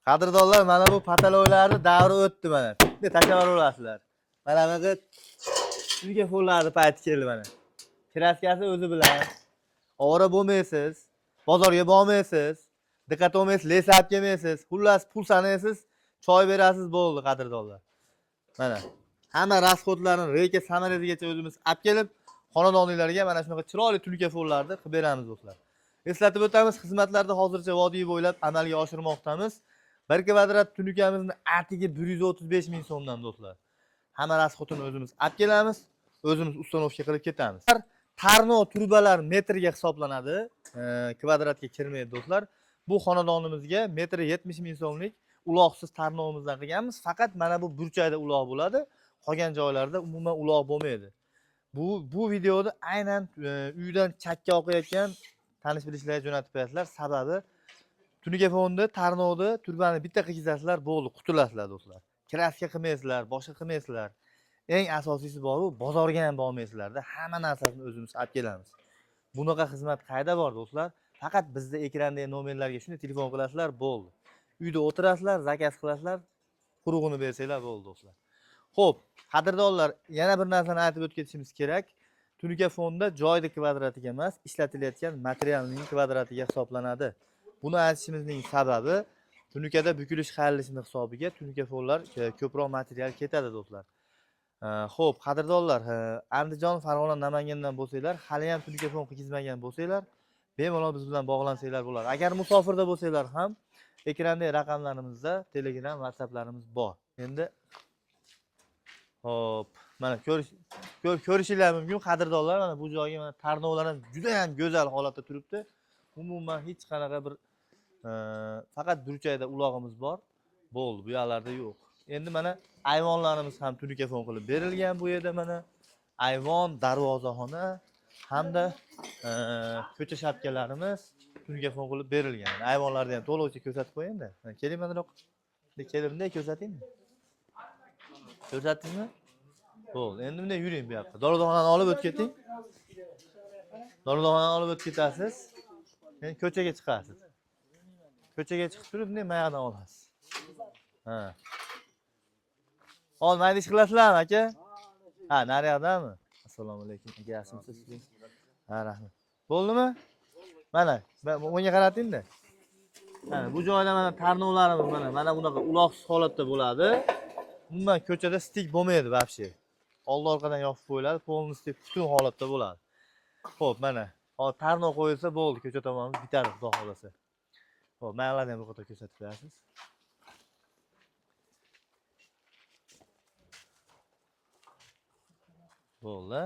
Qadrdonlar, mana bu pataloylarni davri o'tdi mana. Bitta tasavvur olasizlar. Mana bunaqa telefonlarni payti keldi mana. Kraskasi o'zi bilan. Ovora bo'lmaysiz, bozorga bormaysiz, diqqat olmaysiz, lesab kelmaysiz. Xullas pul sanaysiz, choy berasiz bo'ldi qadrdonlar. Mana hamma rasxodlarni reyka samarasigacha o'zimiz olib kelib, xonadonlarga mana shunaqa chiroyli telefonlarni qilib beramiz do'stlar. Eslatib o'tamiz, xizmatlarni hozircha vodiy bo'ylab amalga oshirmoqdamiz. 1 kvadrat tunikamizni atigi 135 ming so'mdan do'stlar. Hamma rasxodini o'zimiz olib kelamiz, o'zimiz ustanovka qilib ketamiz. Tarno turbalar metrga hisoblanadi, kvadratga kirmaydi do'stlar. Bu xonadonimizga metri 70 ming so'mlik uloqsiz tarnovimizdan qilganmiz. Faqat mana bu burchakda uloq bo'ladi. Qolgan joylarda umuman uloq bo'lmaydi. Bu videoda aynan uydan chakka oqayotgan tanish bilishlarga jo'natib qo'yasizlar. Sababi tunukafonda, tarnovda turbani bitta qilgizasizlar, bo'ldi, qutulasizlar do'stlar. Kraska qilmaysizlar, boshqa qilmaysizlar. Eng asosiysi bor-u, bozorga ham bormaysizlarda, hamma narsasini o'zimiz olib kelamiz. Bunaqa xizmat qayda bor do'stlar? Faqat bizda ekrandagi nomerlarga shuni telefon qilasizlar, bo'ldi. Uyda o'tirasizlar, zakaz qilasizlar, qurug'ini bersanglar bo'ldi do'stlar. Xo'p, qadrdonlar, yana bir narsani aytib o'tishimiz kerak. Tunukafonda joyning kvadratiga emas, ishlatilayotgan materialning kvadratiga hisoblanadi. Buni aytishimizning sababi, tunukada bukilish qayrilishini hisobiga tunukafonlar ko'proq material ketadi do'stlar. Xo'p, qadrdonlar, Andijon, Farg'ona, Namangandan bo'lsanglar, hali ham tunikafon qilgizmagan bo'lsanglar, bemalol biz bilan bog'lansanglar bo'ladi. Agar musofirda bo'lsanglar ham, ekrandagi raqamlarimizda Telegram, WhatsApplarimiz bor. Endi hop, mana ko'rishinglar mumkin qadrdonlar, mana bu joyga mana tarnovlar ham juda ham go'zal holatda turibdi. Umuman hech qanaqa bir faqat burchakda ulog'imiz bor. Bo'ldi, bu yerlarda yo'q. Endi mana ayvonlarimiz ham tunikafon qilib berilgan bu yerda mana. Ayvon, darvozaxona hamda ko'cha shapkalarimiz tunikafon qilib berilgan. Ayvonlarni ham to'liqcha ko'rsatib qo'ying-da. Keling manroq. Kelib bunday ko'rsatingmi? Ko'rsatdingmi? Bo'ldi. Endi bunday yuring bu yoqqa. Dorixonani olib o'tib keting. Dorixonani olib o'tib ketasiz. Endi ko'chaga chiqasiz. Ko'chaga chiqib turib bunday mayoqdan olasiz. Ha. Hozir mayda ish qilasizlarmi, aka? Ha, naryoqdami? Assalomu alaykum. Aka, yaxshimisiz? Ha, rahmat. Bo'ldimi? Mana, bunga qarating-da. Mana bu joyda mana tarnovlarimiz mana bunaqa uloqsiz holatda bo'ladi. Umuman ko'chada stik bo'lmaydi вообще. Old orqadan yopib qo'yiladi, polностью butun holatda bo'ladi. Xo'p, mana hozir tarnov qo'yilsa bo'ldi, ko'cha tomonimiz bitadi, xudo xolasa. Xo'p, maylarni ham bu yerda ko'rsatib berasiz. Bo'ldi.